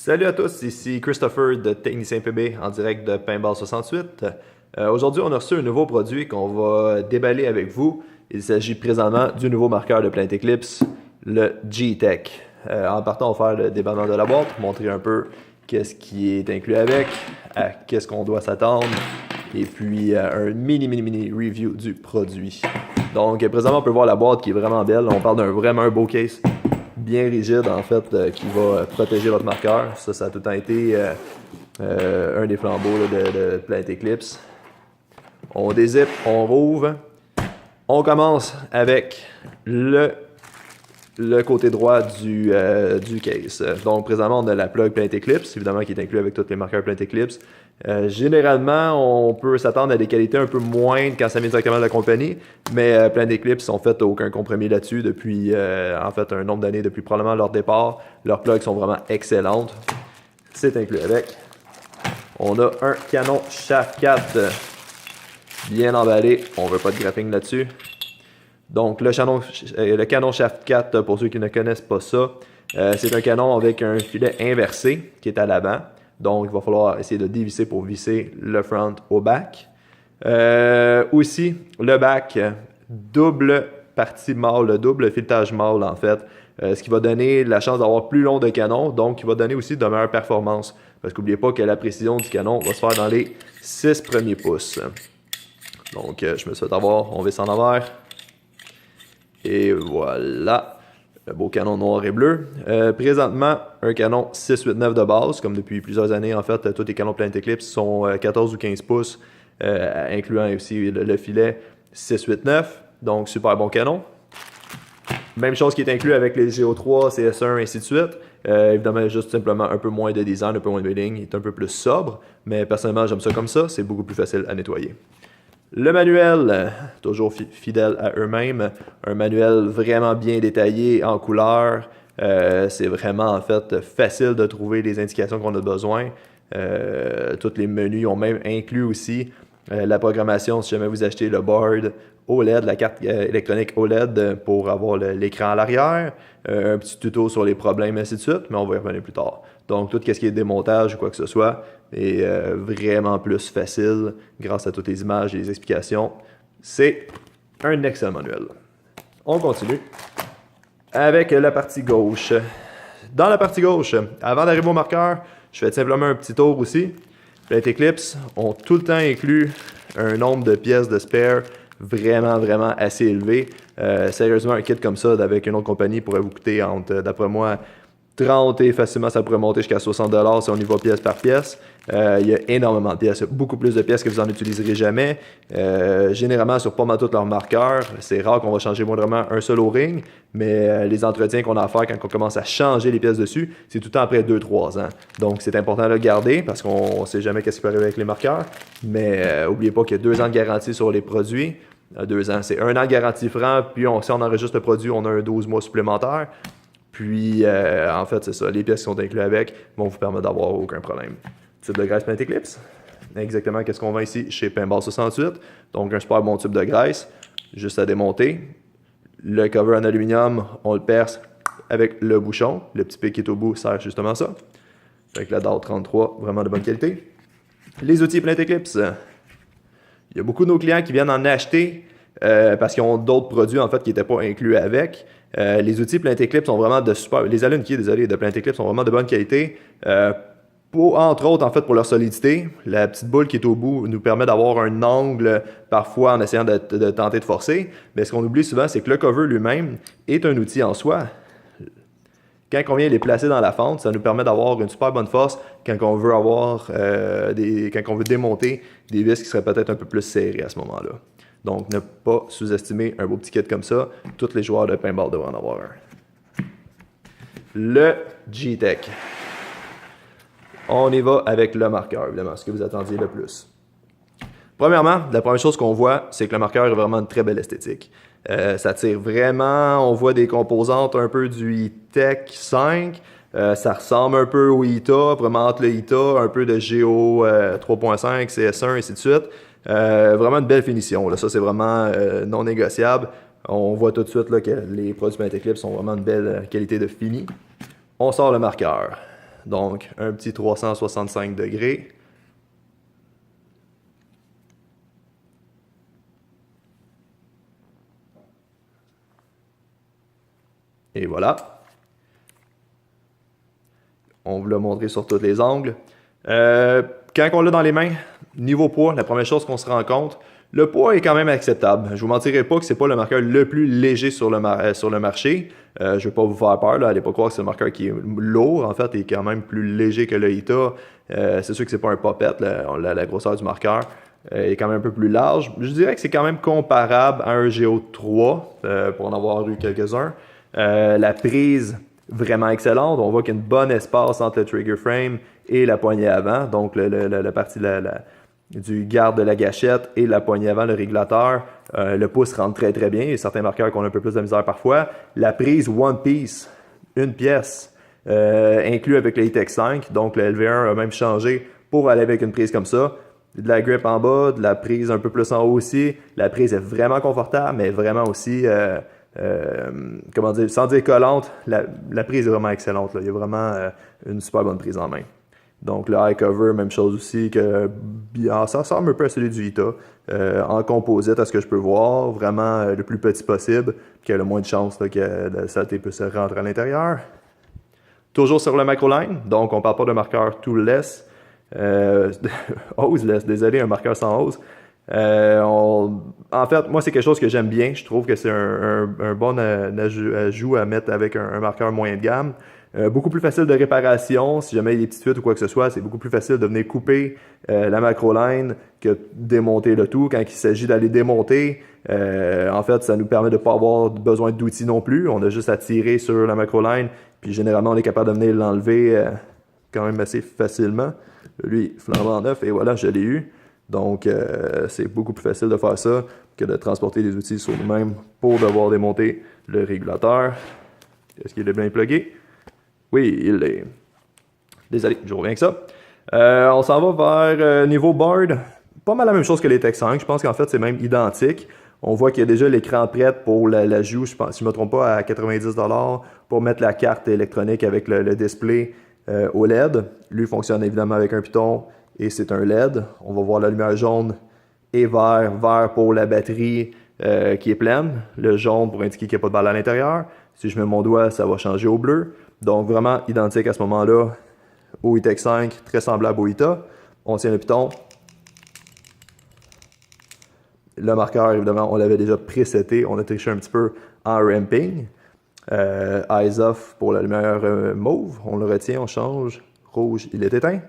Salut à tous, ici Christopher de Technicien PB en direct de Paintball 68. Aujourd'hui, on a reçu un nouveau produit qu'on va déballer avec vous. Il s'agit présentement du nouveau marqueur de Plaint Eclipse, le G-Tech. En partant, on va faire le déballement de la boîte, montrer un peu qu'est-ce qui est inclus avec, à qu'est-ce qu'on doit s'attendre, et puis un mini review du produit. Donc présentement, on peut voir la boîte qui est vraiment belle. On parle d'un vraiment un beau case. Bien rigide en fait qui va protéger votre marqueur. Ça a tout le temps été un des flambeaux là, de Plaint Eclipse. On dézippe, on rouvre. On commence avec le côté droit du case. Donc présentement on a la plug Plaint Eclipse, évidemment qui est inclus avec tous les marqueurs Plaint Eclipse. Généralement, on peut s'attendre à des qualités un peu moindres quand ça vient directement de la compagnie, mais Plaint Eclipse ont fait aucun compromis là-dessus depuis en fait un nombre d'années, depuis probablement leur départ. Leurs plugs sont vraiment excellentes. C'est inclus avec. On a un canon Shaft 4 bien emballé. On veut pas de graphing là-dessus. Donc le canon Shaft 4, pour ceux qui ne connaissent pas ça, c'est un canon avec un filet inversé qui est à l'avant. Donc, il va falloir essayer de dévisser pour visser le front au back. Aussi, le back, double partie mâle, double filetage mâle en fait, ce qui va donner la chance d'avoir plus long de canon, donc qui va donner aussi de meilleures performances. Parce qu'oubliez pas que la précision du canon va se faire dans les 6 premiers pouces. Donc, je me souhaite avoir, on visse en envers. Et voilà. Le beau canon noir et bleu. Présentement, un canon 6-8-9 de base, comme depuis plusieurs années, en fait, tous les canons Plaint Eclipse sont 14 ou 15 pouces, incluant aussi le filet 6-8-9. Donc, super bon canon. Même chose qui est inclus avec les GO3, CS1, ainsi de suite. Évidemment, juste simplement un peu moins de design, un peu moins de building, il est un peu plus sobre. Mais personnellement, j'aime ça comme ça, c'est beaucoup plus facile à nettoyer. Le manuel, toujours fidèle à eux-mêmes, un manuel vraiment bien détaillé en couleur. C'est vraiment en fait facile de trouver les indications qu'on a besoin. Tous les menus ont même inclus aussi la programmation si jamais vous achetez le board OLED, la carte électronique OLED pour avoir l'écran à l'arrière, un petit tuto sur les problèmes, ainsi de suite, mais on va y revenir plus tard. Donc tout ce qui est démontage ou quoi que ce soit est vraiment plus facile grâce à toutes les images et les explications. C'est un excellent manuel. On continue avec la partie gauche. Dans la partie gauche, avant d'arriver au marqueur, je fais simplement un petit tour aussi. Plaint Eclipse ont tout le temps inclus un nombre de pièces de spare vraiment assez élevé. Sérieusement, un kit comme ça avec une autre compagnie pourrait vous coûter entre, d'après moi, 30 et facilement ça pourrait monter jusqu'à 60$ si on y va pièce par pièce. Il y a énormément de pièces, beaucoup plus de pièces que vous n'en utiliserez jamais. Généralement sur pas mal tous leurs marqueurs, c'est rare qu'on va changer moindrement un seul O-ring, mais les entretiens qu'on a à faire quand on commence à changer les pièces dessus, c'est tout le temps après 2-3 ans. Donc c'est important de le garder parce qu'on ne sait jamais qu'est-ce qui peut arriver avec les marqueurs. Mais n'oubliez pas qu'il y a 2 ans de garantie sur les produits. 2 ans, c'est 1 an de garantie franc, puis si on enregistre le produit, on a un 12 mois supplémentaire. Puis, en fait, c'est ça. Les pièces qui sont incluses avec vont vous permettre d'avoir aucun problème. Tube de graisse Plaint Eclipse. Exactement qu'est-ce qu'on vend ici chez Paintball 68. Donc, un super bon tube de graisse. Juste à démonter. Le cover en aluminium, on le perce avec le bouchon. Le petit pic qui est au bout sert justement à ça. Avec la DAR 33, vraiment de bonne qualité. Les outils Plaint Eclipse. Il y a beaucoup de nos clients qui viennent en acheter parce qu'ils ont d'autres produits en fait qui n'étaient pas inclus avec. Les outils Plaint Eclipse sont vraiment de super. Les alunquis, désolé, de Plaint Eclipse sont vraiment de bonne qualité. Entre autres, en fait, pour leur solidité, la petite boule qui est au bout nous permet d'avoir un angle parfois en essayant de tenter de forcer. Mais ce qu'on oublie souvent, c'est que le cover lui-même est un outil en soi. Quand on vient les placer dans la fente, ça nous permet d'avoir une super bonne force quand on veut avoir quand on veut démonter des vis qui seraient peut-être un peu plus serrées à ce moment-là. Donc, ne pas sous-estimer un beau petit kit comme ça. Tous les joueurs de paintball devraient en avoir un. Le G-Tech. On y va avec le marqueur, évidemment, ce que vous attendiez le plus. Premièrement, la première chose qu'on voit, c'est que le marqueur est vraiment une très belle esthétique. Ça tire vraiment, on voit des composantes un peu du E-Tech 5. Ça ressemble un peu au ITA, vraiment entre le ITA, un peu de GO 3.5, CS1, ainsi de suite. Vraiment une belle finition. Là. Ça, c'est vraiment non négociable. On voit tout de suite là, que les produits Plaint Eclipse ont vraiment une belle qualité de fini. On sort le marqueur. Donc, un petit 365 degrés. Et voilà. On vous l'a montré sur tous les angles. Quand on l'a dans les mains, niveau poids, la première chose qu'on se rend compte, le poids est quand même acceptable. Je ne vous mentirai pas que ce n'est pas le marqueur le plus léger sur le marché. Je ne vais pas vous faire peur, là. Allez pas croire que c'est un marqueur qui est lourd, en fait, et quand même plus léger que le Ita. C'est sûr que c'est pas un popette, la grosseur du marqueur est quand même un peu plus large. Je dirais que c'est quand même comparable à un Geo 3, pour en avoir eu quelques-uns. La prise, vraiment excellente. On voit qu'il y a une bonne espace entre le trigger frame et la poignée avant, donc la partie du garde de la gâchette et la poignée avant, le régulateur. Le pouce rentre très très bien. Il y a certains marqueurs qui ont un peu plus de misère parfois. La prise One Piece, une pièce, inclus avec le E-Tech 5. Donc le LV1 a même changé pour aller avec une prise comme ça. De la grip en bas, de la prise un peu plus en haut aussi. La prise est vraiment confortable, mais vraiment aussi, comment dire, sans dire collante, la prise est vraiment excellente, là. Il y a vraiment une super bonne prise en main. Donc le high cover, même chose aussi, que ça ressemble un peu à celui du Ita, en composite à ce que je peux voir, vraiment le plus petit possible, qui a le moins de chance là, que la saleté puisse rentrer à l'intérieur. Toujours sur le Macroline, donc on ne parle pas de marqueur tool-less, hose-less, désolé, un marqueur sans hose. En fait, moi, c'est quelque chose que j'aime bien. Je trouve que c'est un bon ajout à mettre avec un marqueur moyen de gamme. Beaucoup plus facile de réparation. Si jamais il y a des petites fuites ou quoi que ce soit, c'est beaucoup plus facile de venir couper la Macroline que démonter le tout. Quand il s'agit d'aller démonter, en fait, ça nous permet de ne pas avoir besoin d'outils non plus. On a juste à tirer sur la Macroline, puis généralement, on est capable de venir l'enlever quand même assez facilement. Lui, flambant neuf, et voilà, je l'ai eu. Donc, c'est beaucoup plus facile de faire ça que de transporter des outils sur nous-mêmes pour devoir démonter le régulateur. Est-ce qu'il est bien plugué? Oui, il est. Désolé, je reviens avec ça. On s'en va vers niveau board. Pas mal la même chose que les Tech 5. Je pense qu'en fait, c'est même identique. On voit qu'il y a déjà l'écran prêt pour l'ajout, je pense, si je ne me trompe pas, à 90$ pour mettre la carte électronique avec le display OLED. Lui fonctionne évidemment avec un piton et c'est un LED. On va voir la lumière jaune et vert pour la batterie qui est pleine. Le jaune pour indiquer qu'il n'y a pas de balle à l'intérieur. Si je mets mon doigt, ça va changer au bleu. Donc vraiment identique à ce moment-là au E-Tech 5, très semblable au Ita. On tient le piton. Le marqueur, évidemment, on l'avait déjà preseté. On a triché un petit peu en ramping. Eyes off pour la lumière mauve. On le retient, on change. Rouge, il est éteint.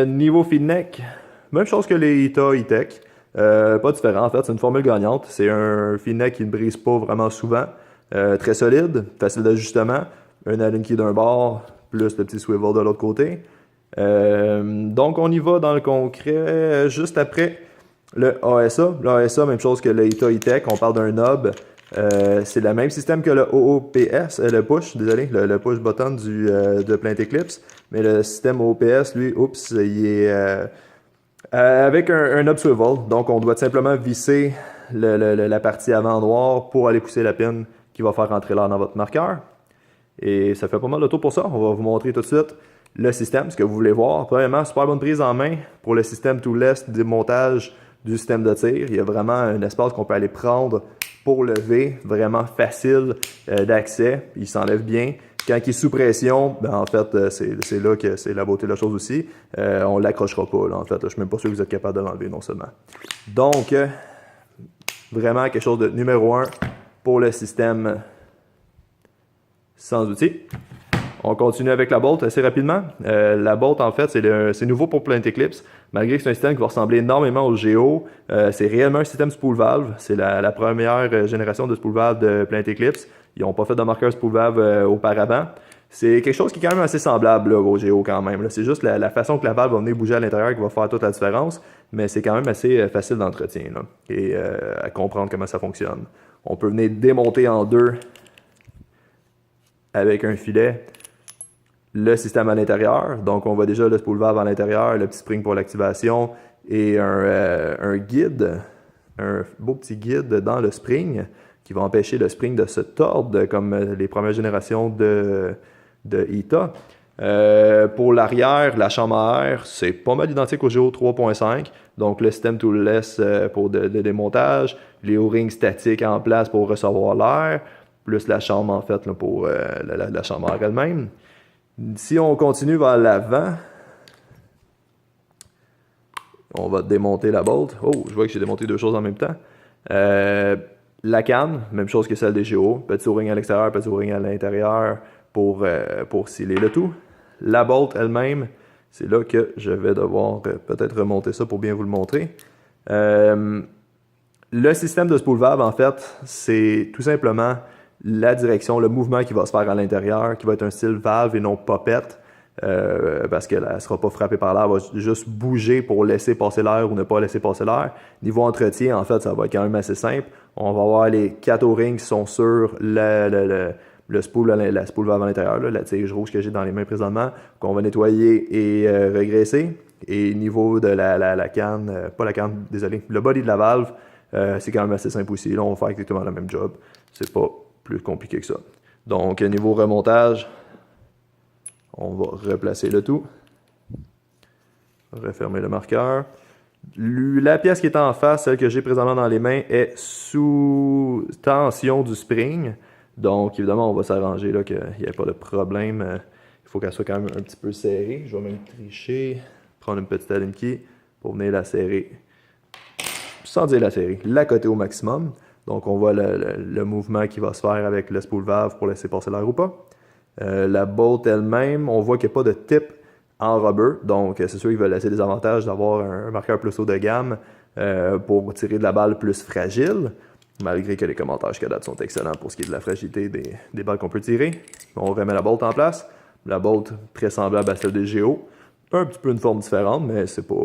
Niveau feed neck, même chose que les Ita E-Tech. Pas différent, en fait, c'est une formule gagnante. C'est un feed neck qui ne brise pas vraiment souvent. Très solide, facile d'ajustement. Un allen key d'un bord, plus le petit swivel de l'autre côté. Donc, on y va dans le concret juste après le ASA. Le ASA, même chose que le Ita E-Tech. On parle d'un knob. C'est le même système que le OOPS, le push, désolé, le push button de Plaint-Eclipse. Mais le système OOPS, lui, oups, il est avec un knob swivel. Donc, on doit simplement visser la partie avant noire pour aller pousser la pin qui va faire rentrer l'air dans votre marqueur. Et ça fait pas mal de tour pour ça. On va vous montrer tout de suite le système, ce que vous voulez voir. Premièrement, super bonne prise en main pour le système tool-less démontage du système de tir. Il y a vraiment un espace qu'on peut aller prendre pour lever, vraiment facile d'accès. Il s'enlève bien. Quand il est sous pression, ben en fait, c'est là que c'est la beauté de la chose aussi. On ne l'accrochera pas, là, en fait. Je ne suis même pas sûr que vous êtes capable de l'enlever, non seulement. Donc, vraiment quelque chose de numéro 1 pour le système sans outils. On continue avec la bolt assez rapidement. La bolt, en fait, c'est nouveau pour Plaint-Eclipse. Malgré que c'est un système qui va ressembler énormément au Geo, c'est réellement un système spool valve. C'est la première génération de spool valve de Plaint-Eclipse. Ils n'ont pas fait de marqueur spool valve auparavant. C'est quelque chose qui est quand même assez semblable là, au Geo quand même. C'est juste la façon que la valve va venir bouger à l'intérieur qui va faire toute la différence. Mais c'est quand même assez facile d'entretien et à comprendre comment ça fonctionne. On peut venir démonter en deux avec un filet le système à l'intérieur. Donc, on voit déjà le spool valve à l'intérieur, le petit spring pour l'activation et un guide, un beau petit guide dans le spring qui va empêcher le spring de se tordre comme les premières générations de Ita. Pour l'arrière, la chambre à air, c'est pas mal identique au Géo 3.5. Donc le système toolless pour de démontage, les O-rings statiques en place pour recevoir l'air, plus la chambre en fait là, pour la chambre à air elle-même. Si on continue vers l'avant, on va démonter la bolt. Oh, je vois que j'ai démonté deux choses en même temps. La canne, même chose que celle des Géo. Petit O-ring à l'extérieur, petit O-ring à l'intérieur pour sceller le tout. La bolt elle-même, c'est là que je vais devoir peut-être remonter ça pour bien vous le montrer. Le système de spool valve, en fait, c'est tout simplement la direction, le mouvement qui va se faire à l'intérieur, qui va être un style valve et non popette, parce qu'elle ne sera pas frappée par l'air, elle va juste bouger pour laisser passer l'air ou ne pas laisser passer l'air. Niveau entretien, en fait, ça va être quand même assez simple. On va avoir les 4 O-rings qui sont sur le spool, la spool valve à l'intérieur, la tige rouge que j'ai dans les mains présentement, qu'on va nettoyer et regresser. Et niveau de la canne, pas la canne, désolé, le body de la valve, c'est quand même assez simple aussi. Là, on va faire exactement le même job. C'est pas plus compliqué que ça. Donc, niveau remontage, on va replacer le tout. Refermer le marqueur. La pièce qui est en face, celle que j'ai présentement dans les mains, est sous tension du spring. Donc, évidemment, on va s'arranger là qu'il n'y ait pas de problème. Il faut qu'elle soit quand même un petit peu serrée. Je vais même tricher, prendre une petite Allen key pour venir la serrer. Sans dire la serrer, la coter au maximum. Donc, on voit le mouvement qui va se faire avec le spool valve pour laisser passer l'air ou pas. La bolt elle-même, on voit qu'il n'y a pas de type en rubber. Donc, c'est sûr qu'il va laisser des avantages d'avoir un marqueur plus haut de gamme pour tirer de la balle plus fragile. Malgré que les commentaires jusqu'à date sont excellents pour ce qui est de la fragilité des balles qu'on peut tirer. On remet la bolt en place. La bolt très semblable à celle des Géo. Un petit peu une forme différente, mais c'est pas.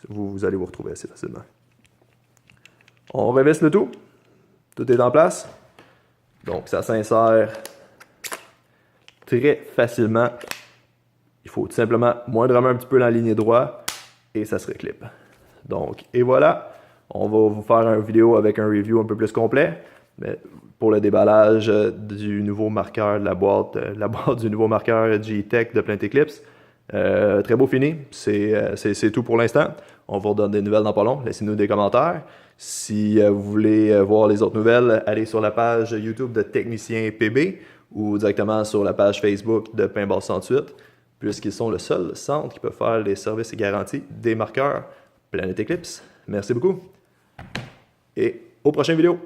Vous allez vous retrouver assez facilement. On revisse le tout. Tout est en place. Donc ça s'insère très facilement. Il faut tout simplement moindrement un petit peu l'enligner droit et ça se reclippe. Donc, et voilà. On va vous faire une vidéo avec un review un peu plus complet. Mais pour le déballage du nouveau marqueur de la boîte du nouveau marqueur G-Tech de Plainte Eclipse. Très beau fini. C'est tout pour l'instant. On vous redonne des nouvelles dans pas long. Laissez-nous des commentaires. Si vous voulez voir les autres nouvelles, allez sur la page YouTube de Technicien PB ou directement sur la page Facebook de Paintball 108, puisqu'ils sont le seul centre qui peut faire les services et garanties des marqueurs Plainte Eclipse. Merci beaucoup et aux prochaines vidéos.